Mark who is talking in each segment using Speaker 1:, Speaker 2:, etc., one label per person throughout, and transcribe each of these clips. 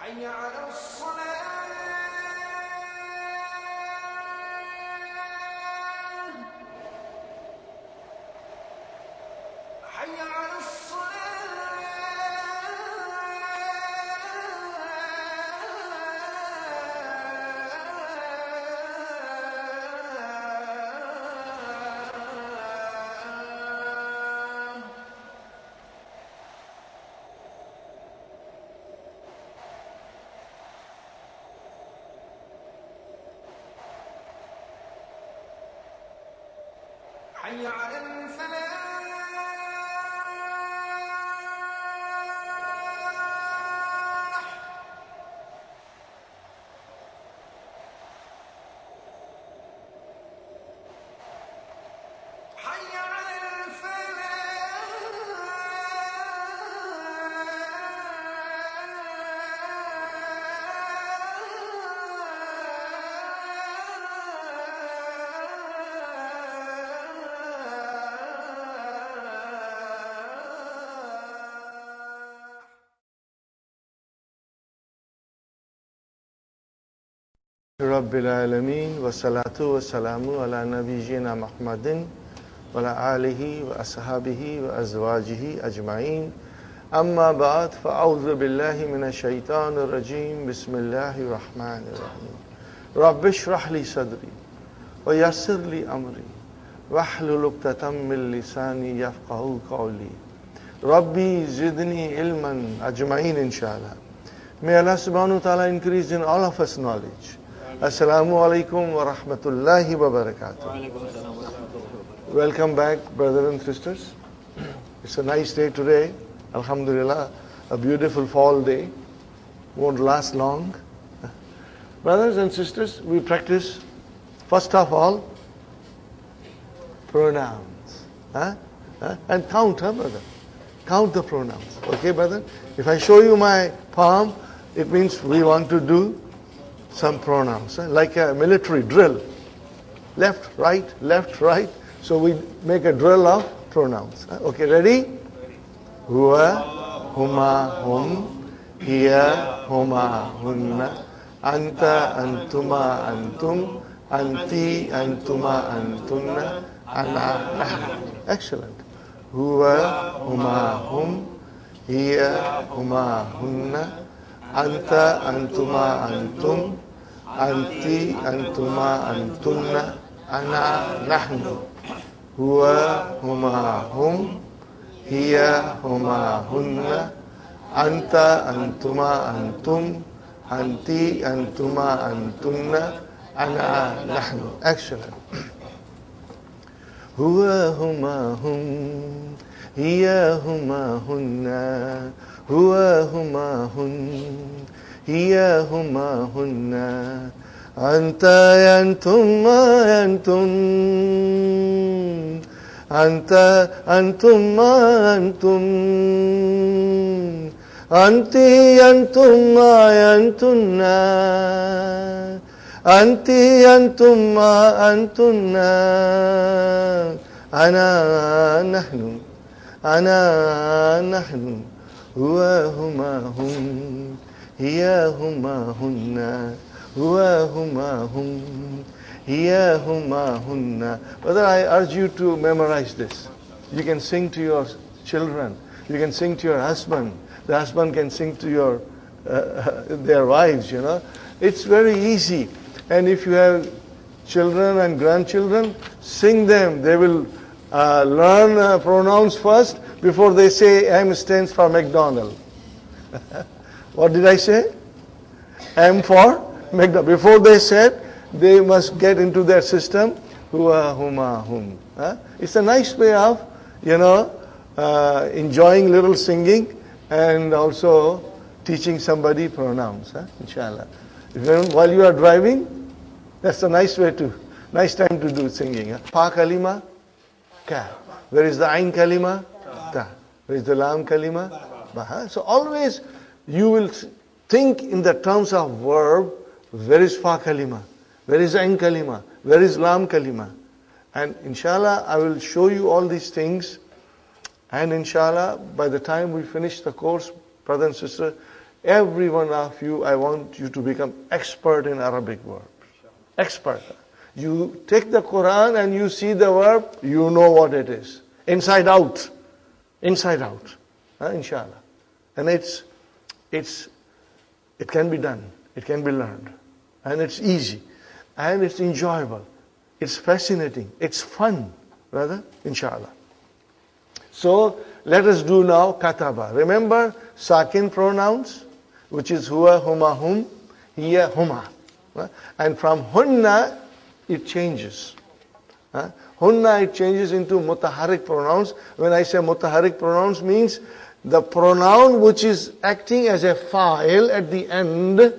Speaker 1: حي على الصلاة حي على حي على الفلاح حي على
Speaker 2: Rabbil Alameen wa salatu wa salamu ala nabiyyina Muhammadin wa ala alihi wa ashabihi wa azwajihi ajma'in. Amma ba'd, fa'udhu billahi minash shaitanir rajim. Bismillahir rahmanir rahim. Rabbi shrah li sadri wa yassir li amri wahlul 'uqdatam min lisani yafqahu qawli. Rabbi zidni ilman ajma'in inshallah. May Allah subhanahu wa ta'ala increase in all of us knowledge. Assalamu alaikum wa rahmatullahi wa barakatuh. Welcome back, brothers and sisters. It's a nice day today. Alhamdulillah, a beautiful fall day. Won't last long. Brothers and sisters, we practice, first of all, pronouns. And count, brother? Count the pronouns. Okay, brother? If I show you my palm, it means we want to do some pronouns, like a military drill. Left, right, left, right. So we make a drill of pronouns. Okay, ready? Huwa, huma, hum, hiya, huma, hunna, anta, antuma, antum, anti, antuma, antunna, ana, nahnu. Excellent. Huwa, huma, hum, hiya, huma, hunna, anta, antuma, antum, anti, antuma, antunna, ana, nahnu. Huwa, huma, hum, hiya, huma, hunna, anta, antuma, antum, anti, antuma, antunna, ana, nahnu. Excellent. Huwa, huma, hum, hiya, huma, hunna, huwa, huma, hun, hiya, huma, hunna, anta, antum, antum, anta, antum, antum, anti, antum, antunna, Anti antum ma antunna. Ana nahnu. Ana nahnu. Huwa huma hum. Hiya huma hunna. Huwa huma hum. Hiya huma hunna. Brother, I urge you to memorize this. You can sing to your children. You can sing to your husband. The husband can sing to your their wives, you know. It's very easy. And if you have children and grandchildren, sing them. They will learn pronouns first before they say M stands for McDonald. What did I say? M for McDonald. Before they said, they must get into their system, huwa, huma, hum. It's a nice way of, you know, enjoying little singing and also teaching somebody pronouns, inshallah. While you are driving, that's a nice time to do singing. Pa kalima, ka. Where is the ain kalima? Ta. Where is the lam kalima? Ba. So always you will think in the terms of verb, where is fa kalima? Where is ain kalima? Where is lam kalima? And inshallah, I will show you all these things. And inshallah, by the time we finish the course, brother and sister, every one of you, I want you to become expert in Arabic verbs. Expert. You take the Quran and you see the verb, you know what it is. Inside out. Inside out. Inshallah. And it can be done. It can be learned. And it's easy. And it's enjoyable. It's fascinating. It's fun, brother, inshallah. So, let us do now kataba. Remember sakin pronouns, which is huwa, huma, hum, hiya, huma. And from hunna, it changes. Hunna, it changes into mutaharik pronouns. When I say mutaharik pronouns, means the pronoun which is acting as a file at the end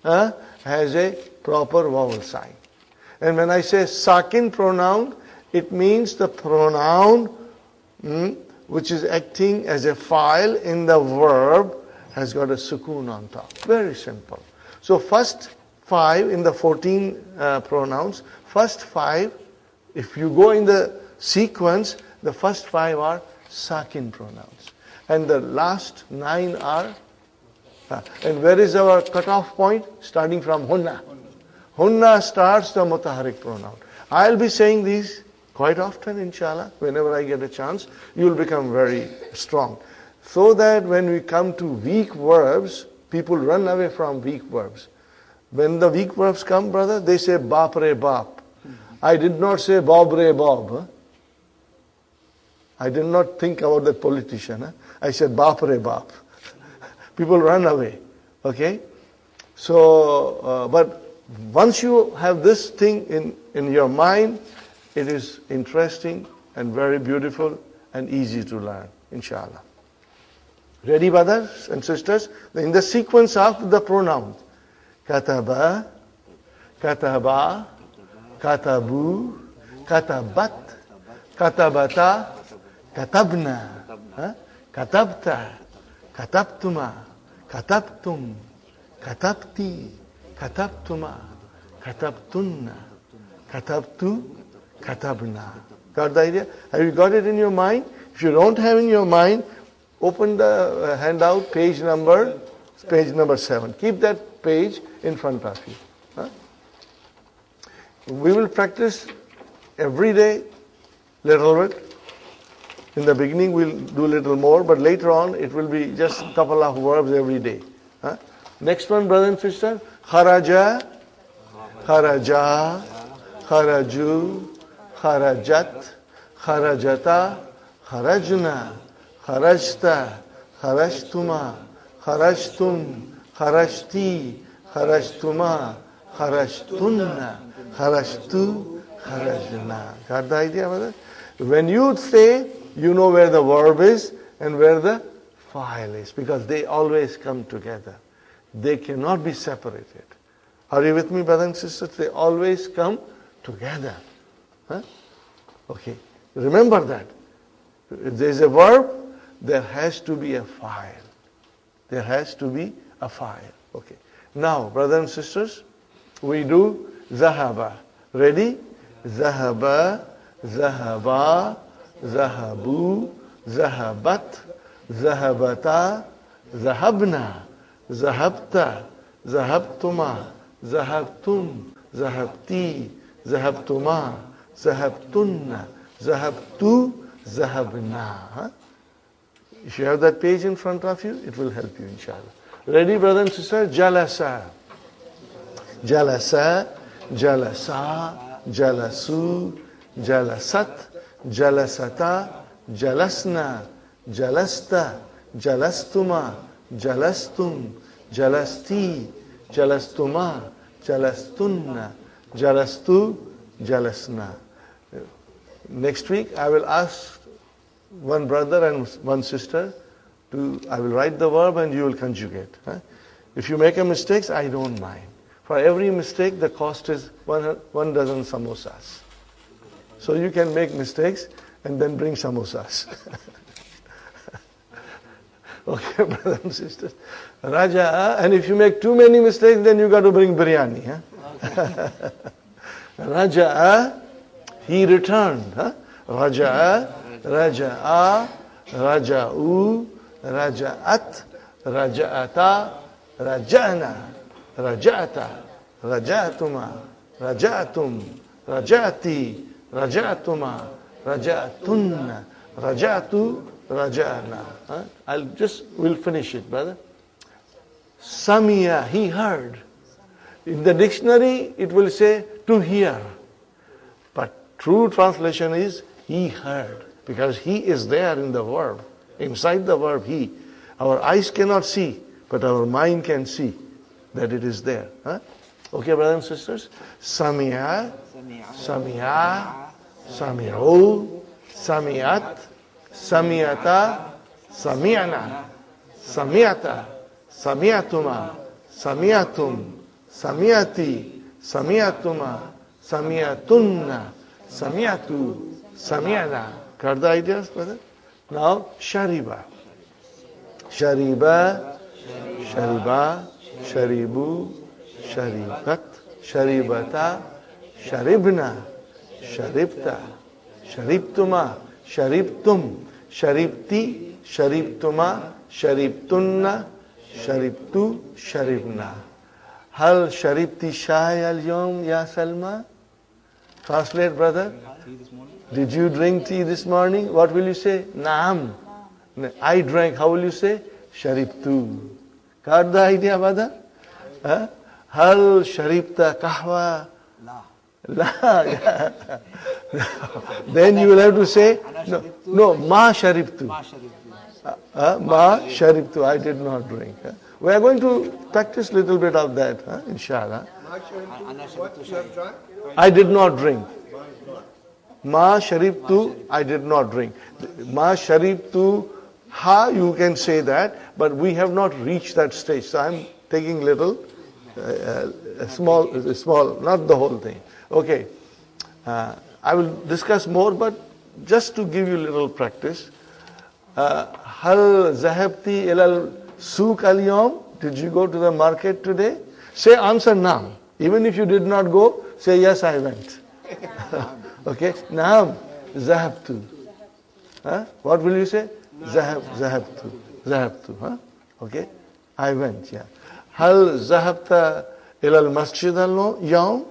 Speaker 2: has a proper vowel sign. And when I say sakin pronoun, it means the pronoun which is acting as a file in the verb has got a sukoon on top. Very simple. So first 5 in the 14 pronouns, first 5, if you go in the sequence, the first 5 are sakin pronouns. And the last 9 are, and where is our cutoff point? Starting from hunna. Hunna starts the mutaharik pronoun. I'll be saying these quite often, inshallah. Whenever I get a chance, you'll become very strong. So that when we come to weak verbs, people run away from weak verbs. When the weak verbs come, brother, they say bap re bap. I did not say bob re bob. I did not think about that politician. I said bap re bap. People run away. Okay? So, but once you have this thing in your mind, it is interesting and very beautiful and easy to learn, inshallah. Ready, brothers and sisters? In the sequence of the pronouns. Kataba, kataba, katabu, katabat, katabata, katabna, katabta, katabtuma, katabtum, katabti, katabtuma, katabtunna, katabtu, katabna. Got the idea? Have you got it in your mind? If you don't have in your mind, open the handout, page number 7. Keep that page in front of you. We will practice every day, little bit. In the beginning, we'll do a little more, but later on, it will be just a couple of verbs every day. Next one, brother and sister. Kharaja, kharaja, kharaju, kharajat, kharajata, kharajna, kharajta, kharajtuma, kharajtum, kharajti, kharajtuma, kharajtunna, kharajtu, kharajna. Got the idea, brother? When you say, you know where the verb is and where the file is, because they always come together. They cannot be separated. Are you with me, brothers and sisters? They always come together. Okay. Remember that. If there is a verb, there has to be a file. There has to be a file. Okay. Now, brothers and sisters, we do zahaba. Ready? Zahaba, zahaba, zahabu, zahabat, zahabata, zahabna, zahabta, zahabtuma, zahabtum, zahabti, zahabtuma, zahabtunna, zahabtu, zahabna. Huh? If you have that page in front of you, it will help you, inshallah. Ready, brother and sister? Jalasa. Jalasa, jalasa, jalasu, jalasat, jalasata, jalasna, jalasta, jalastuma, jalastum, jalasti, jalastuma, jalastunna, jalastu, jalasna. Next week, I will ask one brother and one sister I will write the verb and you will conjugate. Huh? If you make a mistake, I don't mind. For every mistake, the cost is 1 dozen samosas. So you can make mistakes and then bring samosas. Okay, brothers and sisters. Raja, and if you make too many mistakes, then you got to bring biryani. Huh? Raja, he returned. Huh? Raja, Raja'a, Raja'u, Raja'at, Raja'ata, Raja'na, Raja'ata, Raja'atuma, Raja'atum, Raja'ati, Raja'atuma, Raja'atunna, Raja'atu, Raja'na. We'll finish it, brother. Samiya, he heard. In the dictionary, it will say to hear. But true translation is he heard. Because he is there in the verb. Inside the verb, he. Our eyes cannot see, but our mind can see that it is there. Huh? Okay, brothers and sisters? Sami'a, Sami'a, Sami'u, Sami'at, Sami'ata, Sami'na, Sami'ata, Sami'atuma, Sami'atum, Sami'ati, Sami'atuma, Sami'atunna, Sami'atu, Sami'na. Got the ideas, brother? Now, Shariba. Shariba, Shariba, Sharibu, Sharibat, Sharibata, Sharibna, Sharibta, Sharibtuma, Sharibtum, Sharibti, Sharibtuma, Sharibtunna, Sharibtu, Sharibna. Hal Sharibti Shai al-Yom Ya Salma? Translate, brother. Did you drink tea this morning? What will you say? Naam. I drank. How will you say? Sharibtu. Got the idea, brother? Huh? Hal sharibta kahwa? La. Then you will have to say, no, ma sharibtu. Ma sharibtu. I did not drink. We are going to practice a little bit of that, inshallah. I did not drink. Ma sharibtu, I did not drink. Ma sharibtu, ha, you can say that, but we have not reached that stage. So I'm taking little, small, not the whole thing. Okay. I will discuss more, but just to give you a little practice. Hal zahabti ilal souk al yawm? Did you go to the market today? Say answer naam. Even if you did not go, say yes, I went. Okay, naam, zahabtu. What will you say? Zahabtu. Okay, I went, yeah. Hal zahabta ilal masjid al-yawm?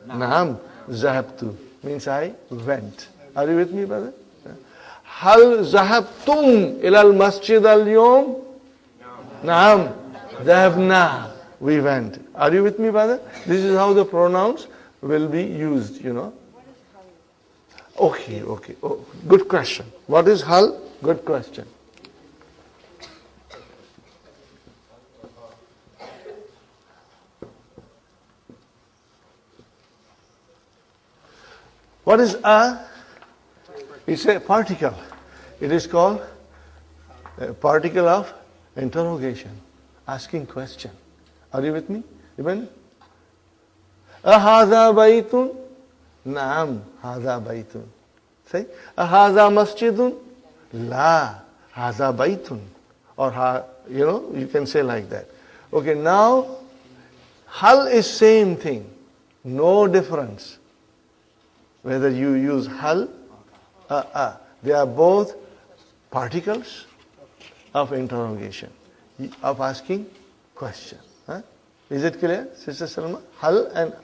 Speaker 2: Naam, zahabtu. Means I went. Are you with me, brother? Hal zahabtum ilal masjid al-yawm? Naam, zahabna. We went. Are you with me, brother? This is how the pronouns will be used, you know. Okay. Oh, good question. What is hal? Good question. What is a? It's a particle. It is called a particle of interrogation, asking question. Are you with me? Even ahadha baytun? Naam, hadha baytun. Say, ahadha masjidun? La, hadha baytun. Or, you can say like that. Okay, now, Hal is same thing. No difference. Whether you use hal, they are both particles of interrogation, of asking question. Is it clear, Sister Salma? Hal and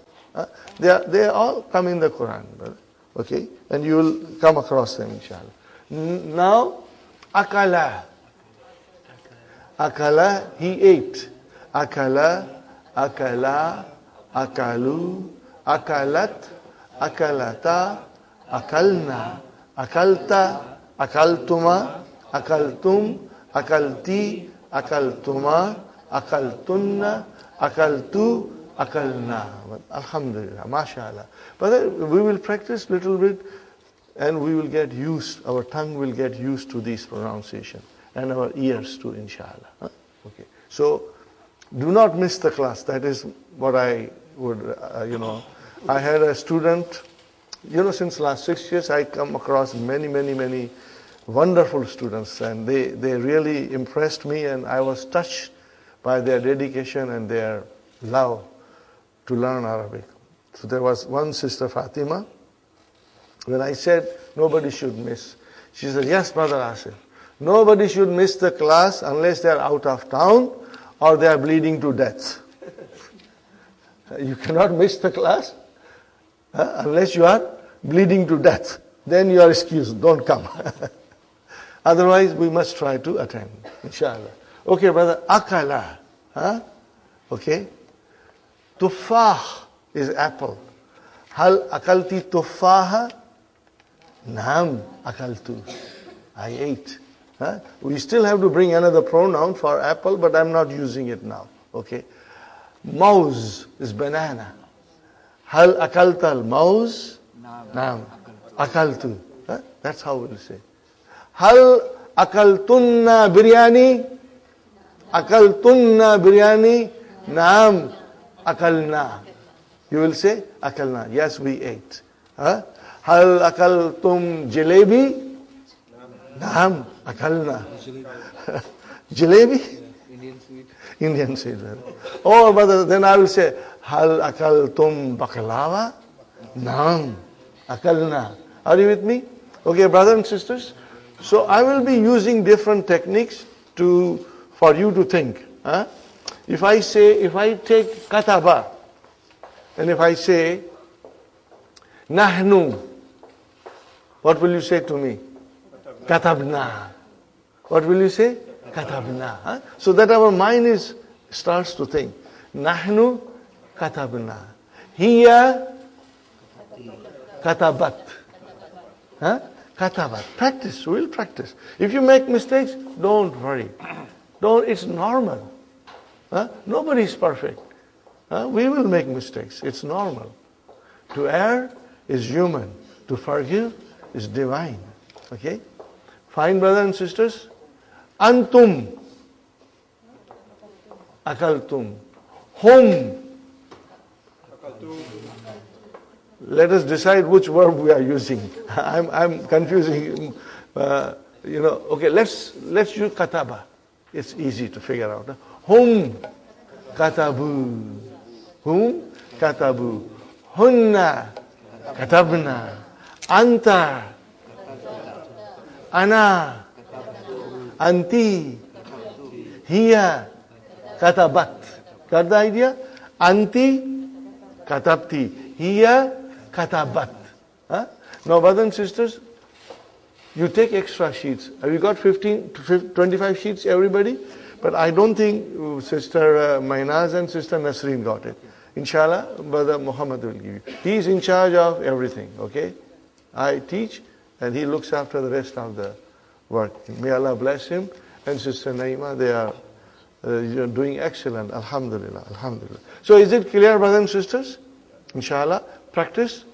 Speaker 2: they all come in the Quran, brother. Okay, and you will come across them, inshallah. Now, akala. Akala, he ate. Akala, akala, akalu, akalat, akalata, akalna, akalta, akaltuma, akaltum, akalti, akaltuma, akaltunna, akaltu, akalna. Alhamdulillah, mashallah. But we will practice little bit and we will get used, our tongue will get used to this pronunciation and our ears too, inshallah. Okay. So, do not miss the class. That is what I would, I had a student, since last 6 years I come across many wonderful students, and they really impressed me, and I was touched by their dedication and their love to learn Arabic. So there was one sister, Fatima, when I said nobody should miss, she said, yes, Brother Asif, nobody should miss the class unless they are out of town or they are bleeding to death. You cannot miss the class unless you are bleeding to death. Then you are excused, don't come. Otherwise, we must try to attend, inshallah. Okay, brother, akala. Okay. Tuffah is apple. Hal akalti tuffaha? Naam akaltu. I ate. We still have to bring another pronoun for apple, but I'm not using it now. Okay. Mouse is banana. Hal akalta al mouse? Naam akaltu. That's how we'll say. Hal akaltunna biryani? Akaltunna biryani? Naam akalna. You will say akalna. Yes, we ate. Hal akaltum jalebi? Naam akalna. Jalebi? Indian sweet. Oh, but then I will say, hal akaltum baklava? Naam akalna. Are you with me? Okay, brothers and sisters. So I will be using different techniques for you to think. If I take kataba, and if I say nahnu, what will you say to me? Katabna. What will you say? Katabna. So that our mind starts to think. Nahnu katabna. Hiya katabat. Katabat. Practice. We'll practice. If you make mistakes, don't worry. It's normal. Nobody is perfect. We will make mistakes. It's normal. To err is human. To forgive is divine. Okay? Fine, brothers and sisters. Antum akaltum. Hum. Let us decide which verb we are using. I'm confusing. Okay, let's use kataba. It's easy to figure out. Hum katabu. Hum katabu. Hunna katabna. Anta. Ana. Anti. Hiya katabat. Got the idea? Anti katabti. Hiya katabat. Now, brothers and sisters, you take extra sheets. Have you got 25 sheets, everybody? But I don't think Sister Mainaz and Sister Nasreen got it. Inshallah, Brother Muhammad will give you. He is in charge of everything, okay? I teach and he looks after the rest of the work. May Allah bless him. And Sister Naima, they are doing excellent. Alhamdulillah, alhamdulillah. So is it clear, brothers and sisters? Inshallah, practice.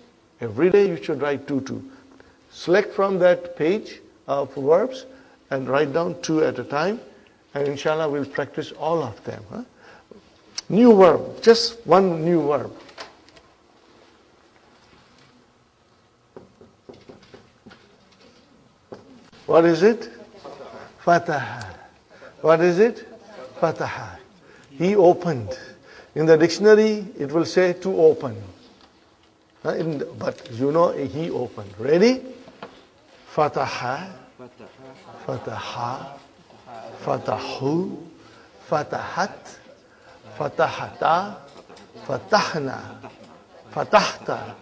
Speaker 2: Every day you should write 2. Select from that page of verbs and write down 2 at a time. And inshallah, we'll practice all of them. New verb, just one new verb. What is it? Fataha. What is it? Fataha. He opened. In the dictionary, it will say to open. But you know, he opened. Ready? Fataha, fataha, fatahu, fatahat, fatahata, fatahna, fatahta,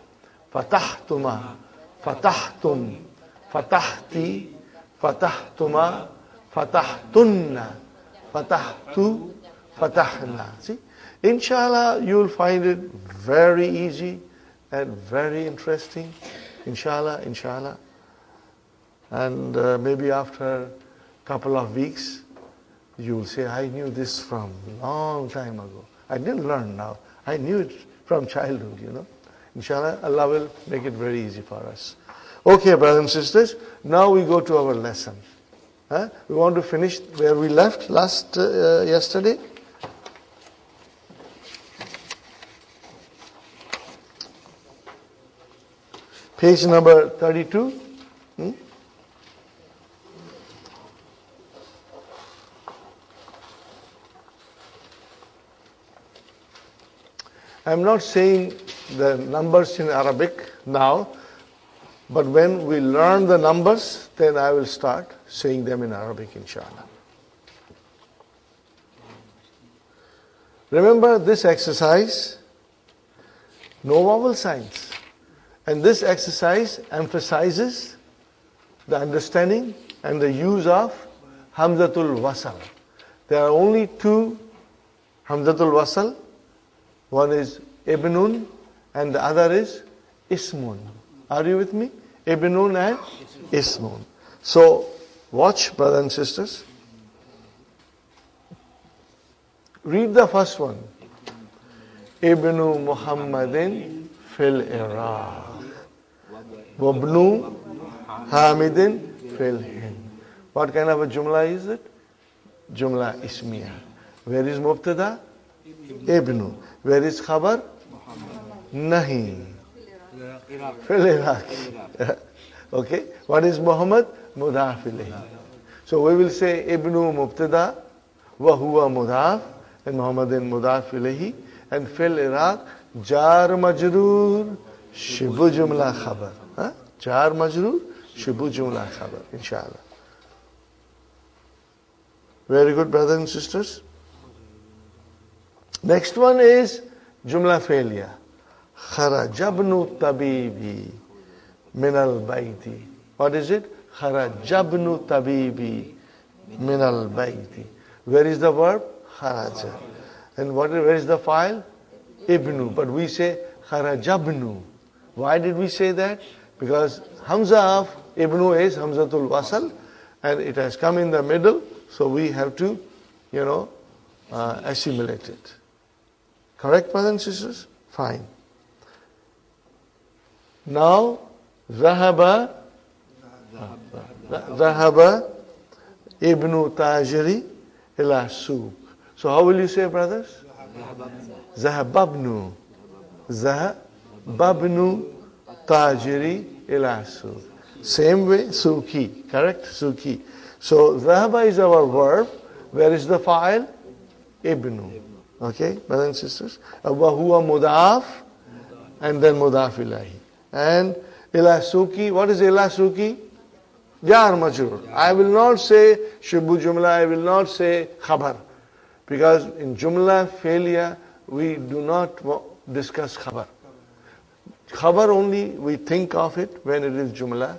Speaker 2: fatahtuma, fatahtum, fatahti, fatahtuma, fatahtunna, fatahtu, fatahna. See? Inshallah, you'll find it very easy and very interesting. Inshallah, inshallah. And maybe after a couple of weeks, you'll say, I knew this from long time ago. I didn't learn now. I knew it from childhood, you know. Inshallah, Allah will make it very easy for us. Okay, brothers and sisters, now we go to our lesson. We want to finish where we left yesterday. Page number 32. I'm not saying the numbers in Arabic now, but when we learn the numbers, then I will start saying them in Arabic, inshallah. Remember this exercise, no vowel signs. And this exercise emphasizes the understanding and the use of Hamzatul Wasal. There are only two Hamzatul Wasal. One is Ibnun and the other is Ismun. Are you with me? Ibnun and Ismun. So, watch, brothers and sisters. Read the first one. Ibnu Muhammadin fil Iraq. Wabnu Hamidin fil Hind. What kind of a jumla is it? Jumla Ismiya. Where is Mubtada? Ibnu. Where is Khabar? Nahi. Fil Iraq. Okay. What is Muhammad? Mudaf ilayhi. So we will say Ibnu Mubtada, wa huwa Mudaf, and Muhammadin Mudaf ilayhi, and fil Iraq, Jar Majroor, Shibu Jumla Khabar. Jar Majroor, Shibu Jumla Khabar. Inshallah. Very good, brothers and sisters. Next one is Jumla Failure. Kharajabnu Tabibi Minal Baiti. What is it? Kharajabnu Tabibi Minal Baiti. Where is the verb? Kharaja. And where is the file? Ibnu. But we say Kharajabnu. Why did we say that? Because Hamza of Ibnu is Hamzatul Wasal, and it has come in the middle, so we have to, assimilate it. Correct, brothers and sisters? Fine. Now, Zahaba Ibnu Tajiri ila Suq. So how will you say, brothers? Zahababnu. Zahababnu Tajiri ila Suq. Same way, Suki. Correct? Suki. So, Zahaba is our verb. Where is the file? Ibnu. Okay, brothers and sisters? Wa huwa mudaf, and then mudaf ilahi. And ila suki, what is ila suki? Jar majrur. I will not say shubu jumla, I will not say khabar. Because in jumla failure, we do not discuss khabar. Khabar only, we think of it when it is jumla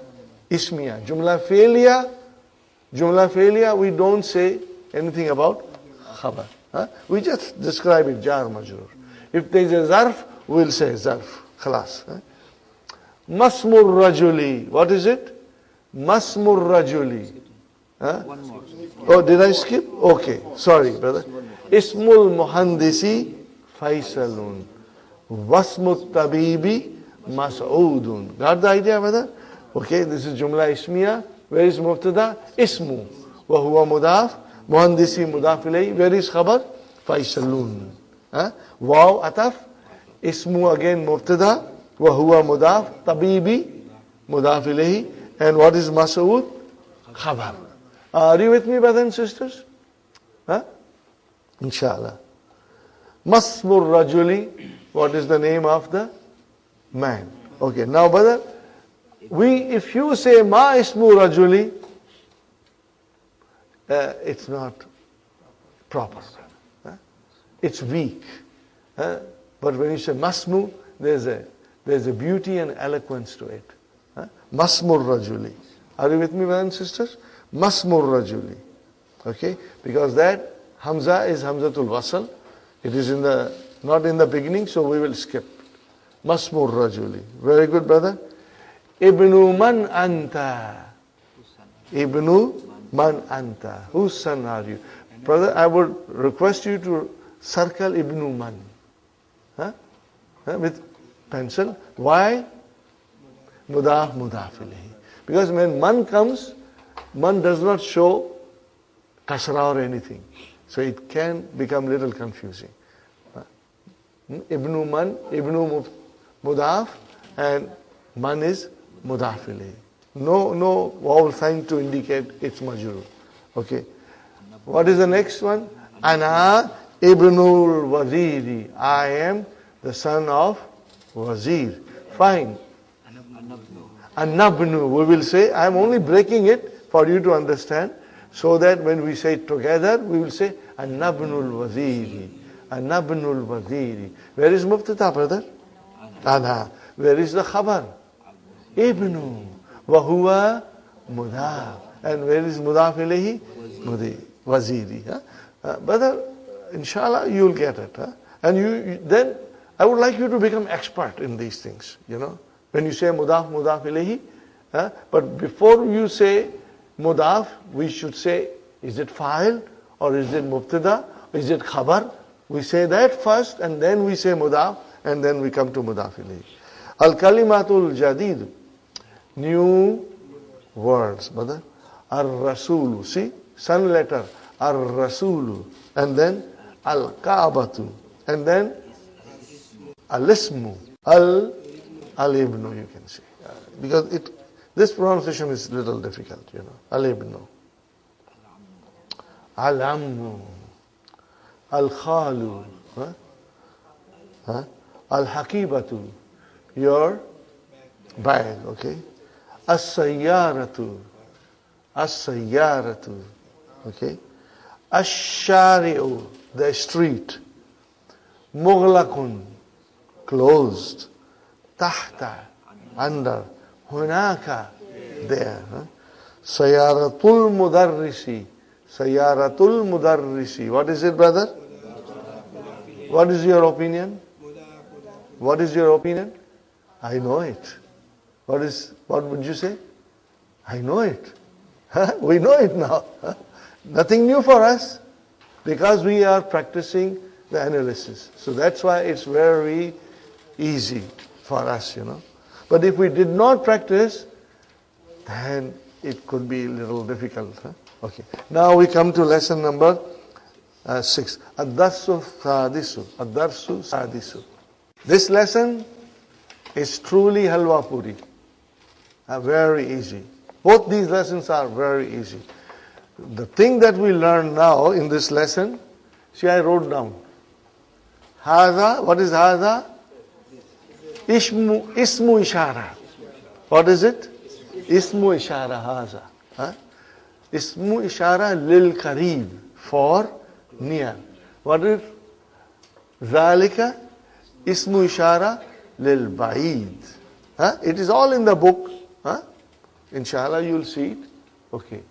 Speaker 2: ismiya. Jumla failure, we don't say anything about khabar. We just describe it, jar majrur. If there is a zarf, we will say zarf. Khalas. Masmur rajuli. What is it? Masmur rajuli.
Speaker 3: One more.
Speaker 2: Oh, did I skip? Okay. Sorry, brother. Ismul muhandisi Faisalun. Wasmut tabibi Mas'udun. Got the idea, brother? Okay, this is Jumla Ismiya. Where is Mubtada? Ismu. Wa huwa mudaf. Muhandisi mudaf ilayhi. Where is khabar? Faisalun. Waw ataf. Ismu again Mubtada. Wa huwa mudaf. Tabibi mudaf ilayhi. And what is Mas'ud? Khabar. Are you with me, brothers and sisters? Inshallah. Masmur Rajuli, what is the name of the man? Okay, now brother, if you say Ma Ismu Rajuli, it's not proper. It's weak. But when you say Masmu, there's a beauty and eloquence to it. Masmur Rajuli. Are you with me, brothers and sisters? Masmur Rajuli. Okay? Because that Hamza is Hamzatul Wasal. It is not in the beginning, so we will skip. Masmur Rajuli. Very good, brother. Ibnu man anta. Ibnu man anta. Whose son are you? Brother, I would request you to circle Ibnu man. With pencil. Why? Mudaf ilayhi. Because when man comes, man does not show kasra or anything. So it can become little confusing. Ibnu man, Ibnu mudaf, and man is mudaf ilayhi. No vowel sign to indicate it's majrur. Okay. What is the next one? Ana Ibnul Waziri. I am the son of Wazir. Fine. Anabnu. We will say, I am only breaking it for you to understand, so that when we say it together, we will say Anabnul Waziri. Anabnul Waziri. Where is Mubtada, brother? Ana. Where is the khabar? Ibnu. Wahuwa mudaf. And where is mudaf ilayhi? Waziri. Brother, inshallah, you will get it. And then I would like you to become expert in these things. When you say mudaf ilayhi. But before you say mudaf, we should say, is it fa'il or is it mubtada? Is it khabar? We say that first and then we say mudaf and then we come to mudaf ilayhi. Al-kalimatul jadid. New words, brother. Ar-rasulu. See? Sun letter. Ar-rasulu. And then al-ka'batu. And then al-ismu. Al-ibnu, you can say. Because this pronunciation is a little difficult, Al-ibnu. Al-ammu. Al-khalu. Al-hakibatu. Your bag, okay? As-sayyaratu. As-sayyaratu. Okay? Ash-shari'u. The street. Mughlaqun. Closed. Tahta. Under. Hunaka. There. Sayyaratul mudarrisi. Sayyaratul mudarrisi. What is it, brother? What is your opinion? What is your opinion? I know it. What would you say? I know it. We know it now. Nothing new for us, because we are practicing the analysis. So that's why it's very easy for us, But if we did not practice, then it could be a little difficult. Okay. Now we come to lesson number 6. Ad-darsu sadisu. Ad-darsu sadisu. This lesson is truly halwa puri. Very easy. Both these lessons are very easy. The thing that we learn now in this lesson, see, I wrote down. Haza, what is haza? Ismu ishara. What is it? Ismu ishara haza. Ismu ishara lil kareeb, for near. What is zalika? Ismu ishara lil ba'id. It is all in the book. Inshallah, you'll see it. Okay.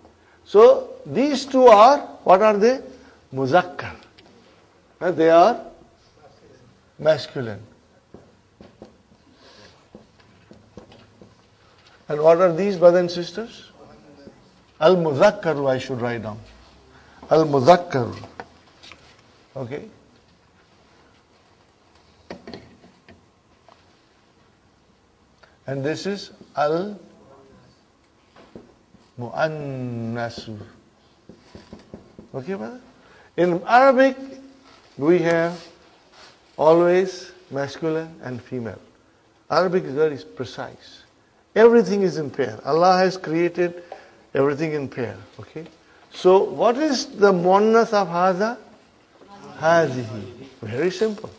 Speaker 2: So, these two are, what are they? Muzakkar. They are masculine. And what are these, brothers and sisters? Al-Muzakkaru, I should write down. Al-Muzakkaru. Okay. And this is Al-Mu'annasu. Okay, brother? In Arabic, we have always masculine and female. Arabic is very precise. Everything is in pair. Allah has created everything in pair. Okay? So, what is the muannath of haza? Hazihi. Very simple.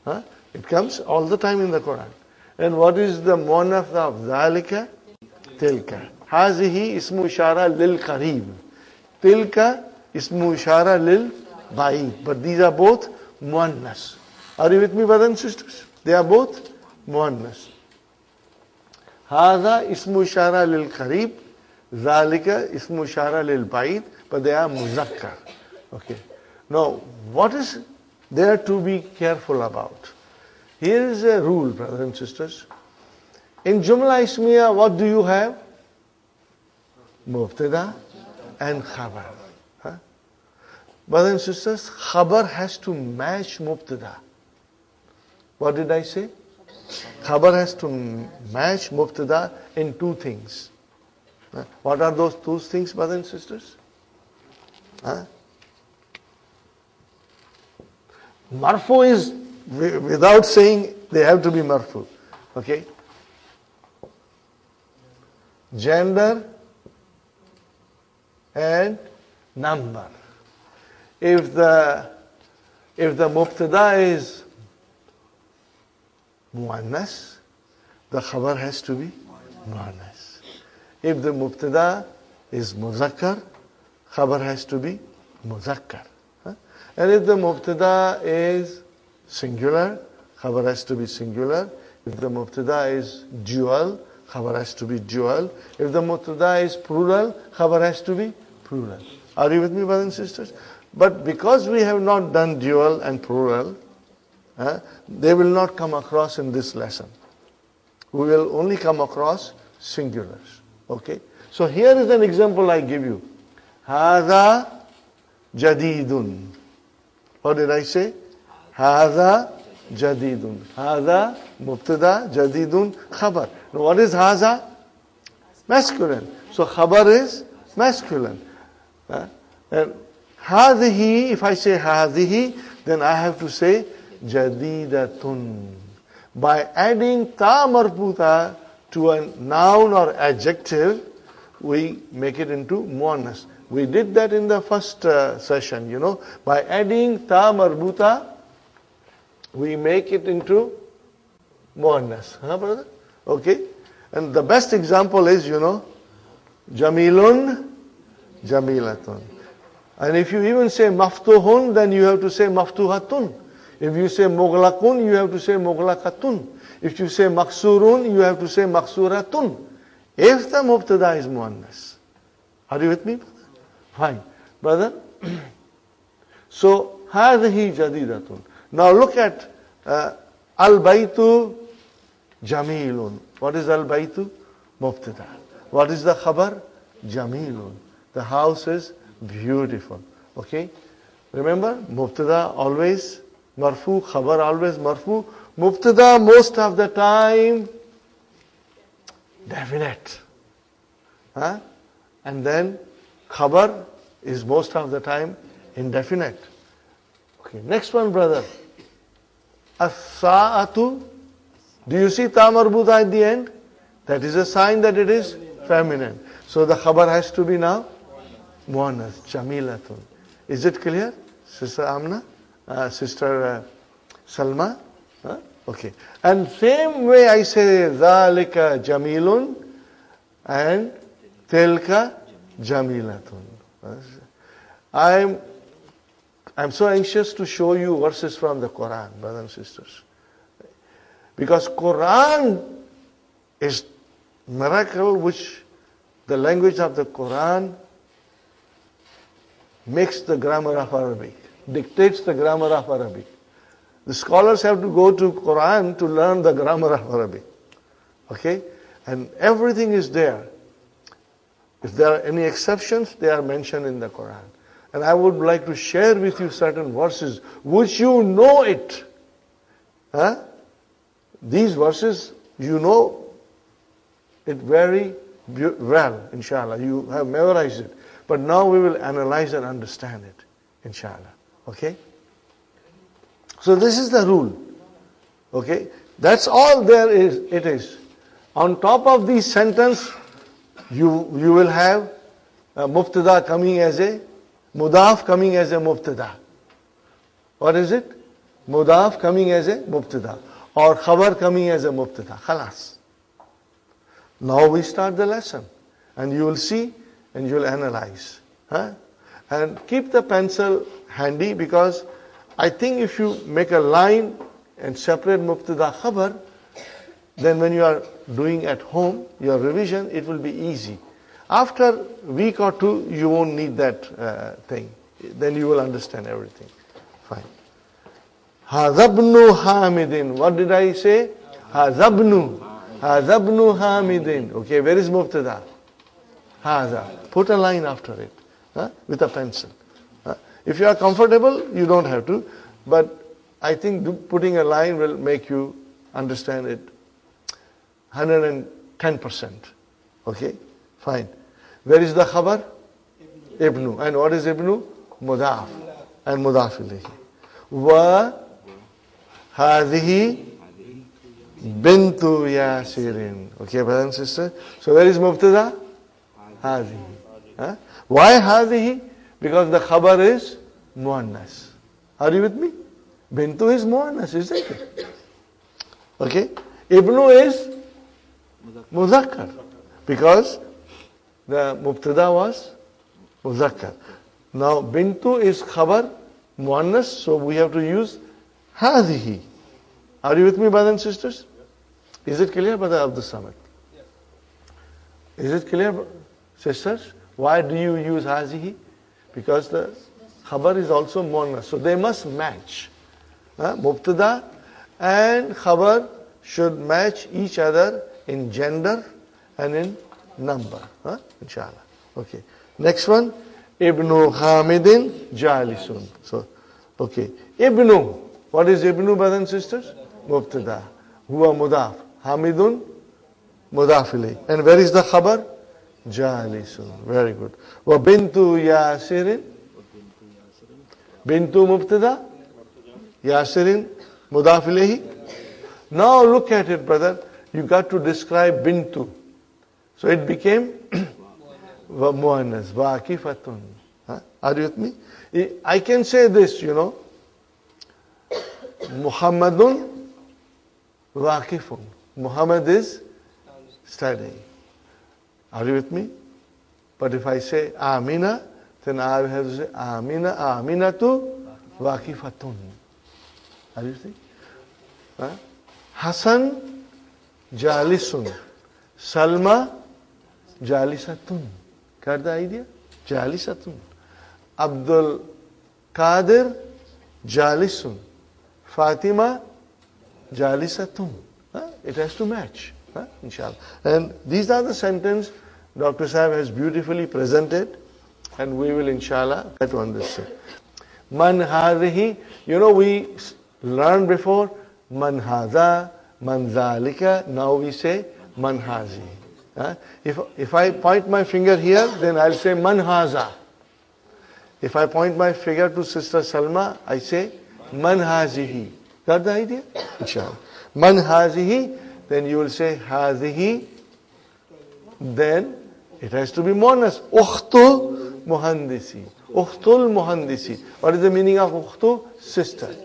Speaker 2: Huh? It comes all the time in the Quran. And what is the muannath of dhalika? Tilka. Hazihi ismu ishara lil qareeb. Tilka ismu ishara lil ba'id. But these are both muannas. Are you with me, brothers and sisters? They are both muannas. Hadha ismu ishara lil qareeb. Dhalika ismu ishara lil ba'id. But they are muzakkar. Okay. Now, what is there to be careful about? Here is a rule, brothers and sisters. In Jumla Ismiya, what do you have? Mubtada and Khabar. Huh? Brothers and sisters, Khabar has to match Mubtada. What did I say? Khabar has to match Mubtada in two things. Huh? What are those two things, brothers and sisters? Huh? Marfu is, without saying, they have to be marfu. Okay? Gender and number. If the mubtada is muannas, the khabar has to be muannas. If the mubtada is muzakkar, khabar has to be muzakkar. And if the mubtada is singular, khabar has to be singular. If the mubtada is dual, khabar has to be dual. If the mubtada is plural, khabar has to be plural. Are you with me, brothers and sisters? But because we have not done dual and plural, they will not come across in this lesson. We will only come across singulars. Okay? So here is an example I give you. Hadha jadidun. What did I say? Hadha jadidun. Hadha mubtada jadidun khabar. Now what is hadha? Masculine. So khabar is masculine. And hadhihi, if I say hadhihi, then I have to say jadidatun. By adding ta marbuta to a noun or adjective, we make it into muannas. We did that in the first session, you know. By adding ta marbuta, we make it into muannas. Huh, brother? Okay? And the best example is, you know, jamilun, jamilatun. And if you even say maftuhun, then you have to say maftuhatun. If you say mughlaqun, you have to say mughlaqatun. If you say maksurun, you have to say maksuratun. If the mubtada is muannas. Are you with me? Fine. Brother? So, hadhihi jadidatun. Now look at al-baytu jamilun. What is al-baytu? Mubtada. What is the khabar? Jamilun. The house is beautiful. Okay? Remember, mubtada always marfu, khabar always marfu. Mubtada most of the time definite. And then khabar is most of the time indefinite. Okay, next one, brother. As-sa'atu. Do you see ta marbuta at the end? That is a sign that it is feminine. So the khabar has to be now muannas, jamilatun. Is it clear? Sister Amna? Sister Salma? Okay. And same way I say dhalika jamilun and tilka jamilatun. I'm so anxious to show you verses from the Quran, brothers and sisters. Because Quran is miracle which the language of the Quran makes the grammar of Arabic, dictates the grammar of Arabic. The scholars have to go to Quran to learn the grammar of Arabic. Okay? And everything is there. If there are any exceptions, they are mentioned in the Quran. And I would like to share with you certain verses which you know it. These verses, you know it very well, inshallah. You have memorized it. But now we will analyze and understand it, inshallah. Okay? So this is the rule. Okay? That's all there is. It is. On top of this sentence, you will have a mubtada coming as a mudaf coming as a mubtada. What is it? Mudaf coming as a mubtada or khabar coming as a mubtada. Khalas. Now we start the lesson and you will see and you will analyze. And keep the pencil handy, because I think if you make a line and separate mubtada khabar, then when you are doing at home your revision, it will be easy. After a week or two, you won't need that thing. Then you will understand everything. Fine. Hazabnu hamidin. What did I say? Hazabnu. Hazabnu hamidin. Okay, where is mubtada? Haza. Put a line after it with a pencil. If you are comfortable, you don't have to. But I think putting a line will make you understand it 110%. Okay, fine. Where is the khabar? Ibnu. And what is Ibnu? Mudaf. And mudaf ilayhi. Wa hadhihi bintu Yasirin. Okay, brothers and sisters. So where is mubtada? Hadhihi. Why hadhihi? Because the khabar is muannas. Are you with me? Bintu is muannas, isn't it? Okay. Ibnu is muzakkar. Because the mubtada was muzakkar. Now bintu is khabar muannas, so we have to use hadhihi. Are you with me, brothers and sisters? Is it clear, Brother Abdul Samad? Yes. Is it clear, sisters? Why do you use hadhihi? Because the khabar is also muannas, so they must match. Mubtada and khabar should match each other in gender and in number. Inshallah. Okay. Next one. Ibnu Hamidin Jalisun. So, okay. Ibnu. What is Ibnu, brothers and sisters? Mubtada. Huwa mudaf. Hamidun mudaf ilayh. And where is the khabar? Jalisun. Very good. Wa bintu Yasirin. Bintu mubtada. Yasirin mudaf ilayhi. Now look at it, brother. You got to describe bintu. So it became muannas, waqifatun. Are you with me? I can say this, Muhammadun waqifun. Muhammad is studying. Are you with me? But if I say Amina, then I have to say Amina, Aminatu waqifatun. Are you with me? Hasan jalisun. Salma jalisatun. Got the idea? Jalisatun. Abdul Qadir jalisun. Fatima jalisatun. It has to match. Inshallah. And these are the sentences Dr. Sahib has beautifully presented, and we will inshallah try to understand. Man hadhihi. We learned before man hadha, man dhalika. Now we say man hazihi. If I point my finger here, then I'll say man haza. If I point my finger to Sister Salma, I say man hazihi. Got the idea? Inshallah. Man hazihi, then you will say hazihi. Then it has to be muannas. Ukhtu muhandisi. Ukhtul muhandisi. What is the meaning of ukhtu? Sister.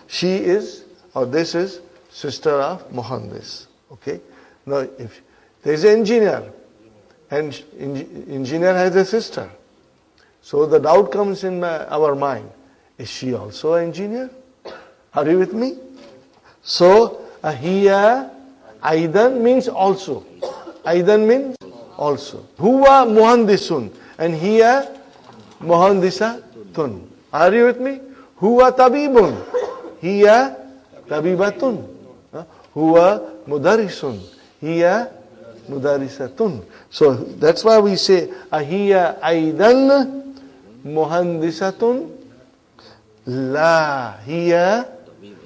Speaker 2: She is, or this is, sister of muhandis. Okay? Now, if there is an engineer, and engineer has a sister, so the doubt comes in our mind, is she also an engineer? Are you with me? So, hiya, aidan means also. Aidan means also. Huwa muhandisun, and hiya muhandisatun. Are you with me? Huwa tabibun, hiya tabibatun. Huwa mudarisun, hiya mudarisatun. So that's why we say ahiya aidan muhandisatun la hiya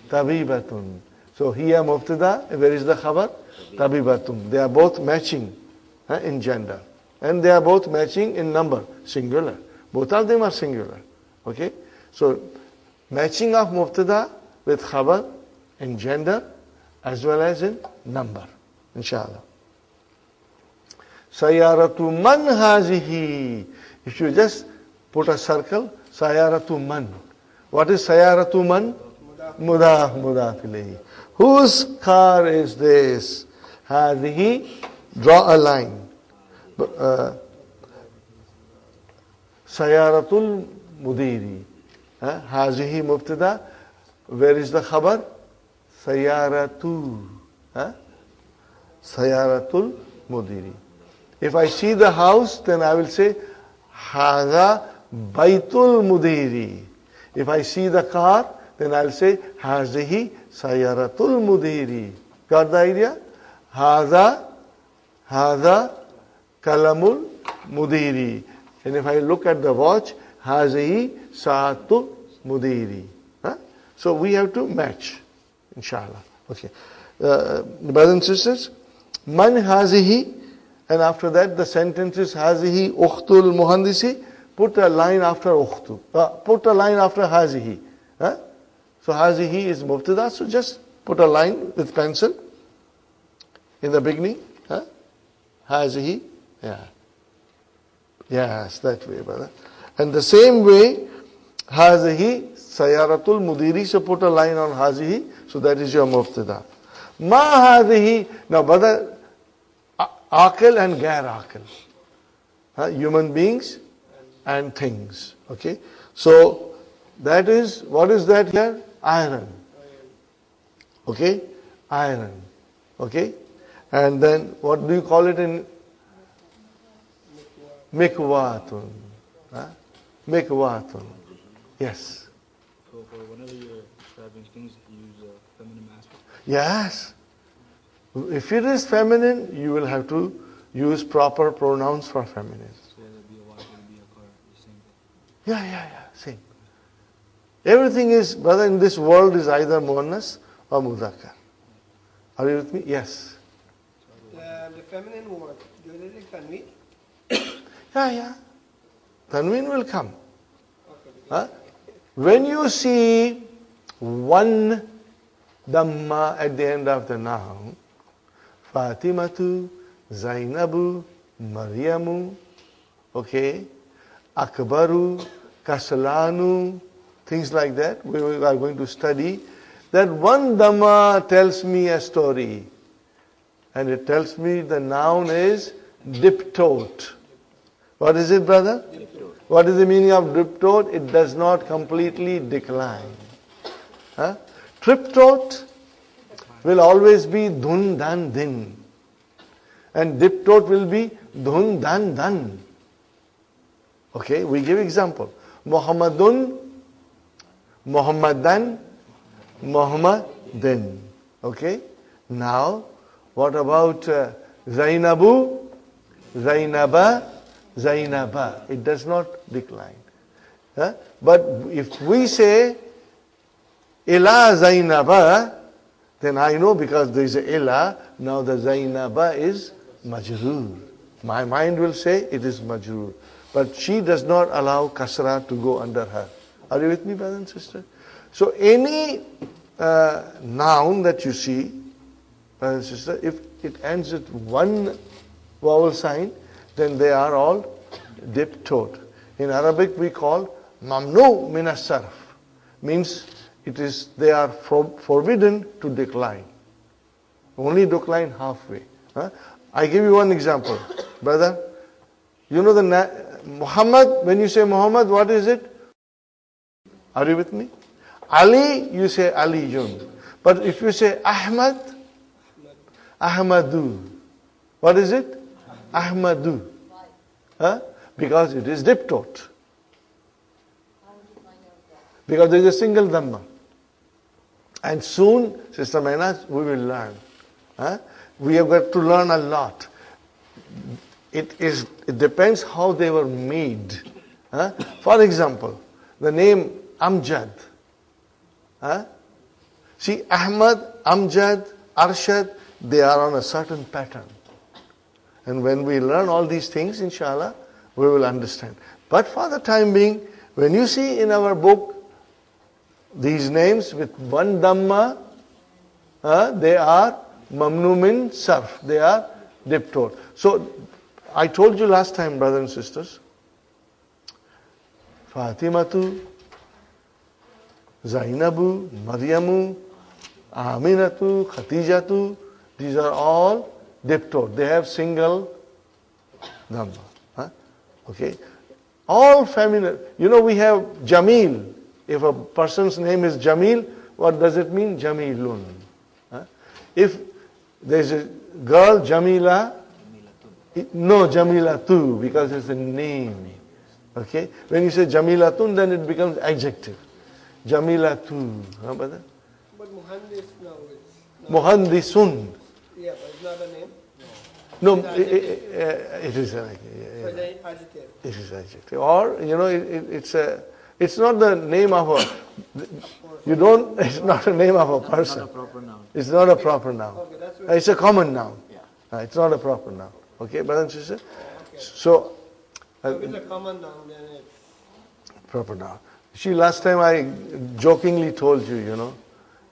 Speaker 2: tabibatun. So hiya mubtada, where is the khabar? Tabibatun. They are both matching in gender, and they are both matching in number, singular. Both of them are singular. Okay? So matching of mubtada with khabar in gender as well as in number. Inshallah. Sayaratu man hazihi. If you just put a circle, sayaratu man. What is Sayaratu man? Mudaf ilayhi. Whose car is this? Hadihi. Draw a line. Sayaratul mudiri. Hazihi mubtada. Where is the khabar? Sayaratu. Sayaratul mudiri. If I see the house, then I will say Haza Baitul Mudiri. If I see the car, then I'll say Hazihi Sayaratul Mudiri. Got the idea? Haza Kalamul Mudiri. And if I look at the watch, Hazihi Saatul Mudiri. So we have to match, inshallah. Okay. Brothers and sisters, Man Hazihi, and after that the sentence is Hazihi Ukhtul Muhandisi. Put a line after Ukhtu. Put a line after Hazihi. So Hazihi is Mubtada, so just put a line with pencil in the beginning. Hazihi. Yeah. Yes, that way, brother. And the same way, Hazihi Sayaratul Mudiri, so put a line on Hazihi, so that is your Mubtada. Ma Hazihi. Now, brother, Aqil and Gair Aqil. Human beings and things. Okay. So, that is, what is that here? Iron. Okay. Iron. Okay. And then, what do you call it in? Mikwatun. Mikwatun. Yes.
Speaker 3: So, for whenever you're describing things, you use a feminine aspect?
Speaker 2: Yes. If it is feminine, you will have to use proper pronouns for feminine.
Speaker 3: So whether it be a wife, whether it be a car, the same thing?
Speaker 2: Yeah, same. Everything is, brother, in this world is either muannas or mudhakkar. Are you with me? Yes.
Speaker 1: The feminine word, do you like tanween?
Speaker 2: Yeah. Tanween will come. When you see one dhamma at the end of the noun, Fatimatu, Zainabu, Maryamu, okay, Akbaru, Kasalanu, things like that, we are going to study. That one dhamma tells me a story. And it tells me the noun is diptote. What is it, brother? Diptote. What is the meaning of diptote? It does not completely decline. Triptote will always be dhun dan din. And diptote will be dhun dan dan. Okay, we give example. Muhammadun, Muhammadan, Muhammadin. Okay, now what about Zainabu, Zainaba, Zainaba? It does not decline. But if we say Ila Zainaba, then I know because there is a Ila, now the Zainaba is Majroor. My mind will say it is Majroor. But she does not allow Kasra to go under her. Are you with me, brother and sister? So any noun that you see, brother and sister, if it ends with one vowel sign, then they are all diptote. In Arabic we call mamnu min as-sarf. Means it is, they are forbidden to decline. Only decline halfway. I give you one example. Brother, you know the Muhammad, when you say Muhammad, what is it? Are you with me? Ali, you say Aliyun. But if you say Ahmad, Ahmadu. What is it? Ahmadu. Because it is diptote. Because there is a single dhamma. And soon, Sister Mainaz, we will learn. We have got to learn a lot. It depends how they were made. For example, the name Amjad. See, Ahmad, Amjad, Arshad, they are on a certain pattern. And when we learn all these things, inshallah, we will understand. But for the time being, when you see in our book these names with one dhamma, they are mamnu min sarf. They are diptote. So, I told you last time, brothers and sisters, Fatimatu, Zainabu, Maryamu, Aminatu, Khatijatu, these are all diptone. They have single number. Huh? Okay. All feminine. You know, we have Jamil. If a person's name is Jamil, what does it mean? Jamilun. Huh? If there's a girl, Jamila, no, Jamilatu, because it's a name. Okay? When you say Jamilatun, then it becomes adjective. Jamilatu. Huh, brother?
Speaker 1: But Muhandis now is...
Speaker 2: Muhandisun.
Speaker 1: Yeah, but it's not a name.
Speaker 2: No,
Speaker 1: It's
Speaker 2: it is an
Speaker 1: So it's an adjective.
Speaker 2: It is adjective. Or, you know, it's not the name of a, it's not a name of a person.
Speaker 3: Not a proper noun.
Speaker 2: It's not a proper noun.
Speaker 1: Okay, that's what
Speaker 2: It's a common noun.
Speaker 3: Yeah.
Speaker 2: It's not a proper noun. Okay, brother and sister?
Speaker 1: okay.
Speaker 2: So,
Speaker 1: So if it's a common noun, then it's...
Speaker 2: proper noun. See, last time I jokingly told you, you know,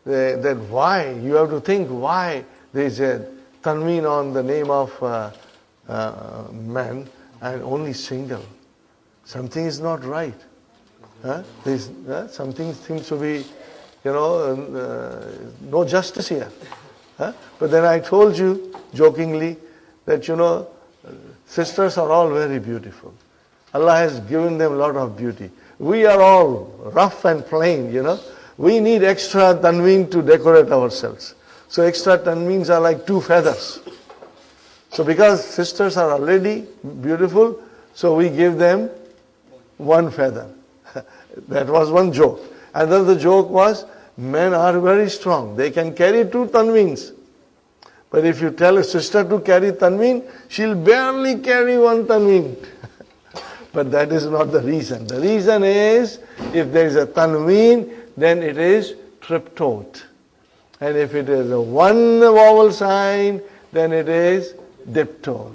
Speaker 2: that why, you have to think why there is a tanween on the name of man and only single. Something is not right. Huh? Something seems to be, you know, no justice here. Huh? But then I told you jokingly that, you know, sisters are all very beautiful. Allah has given them a lot of beauty. We are all rough and plain, you know. We need extra tanween to decorate ourselves. So extra tanweens are like 2 feathers. So because sisters are already beautiful, so we give them 1 feather. That was one joke. Another joke was, men are very strong. They can carry 2 tanweens. But if you tell a sister to carry tanween, she'll barely carry 1 tanween. But that is not the reason. The reason is, if there is a tanween, then it is triptote. And if it is a 1 vowel sign, then it is diptone.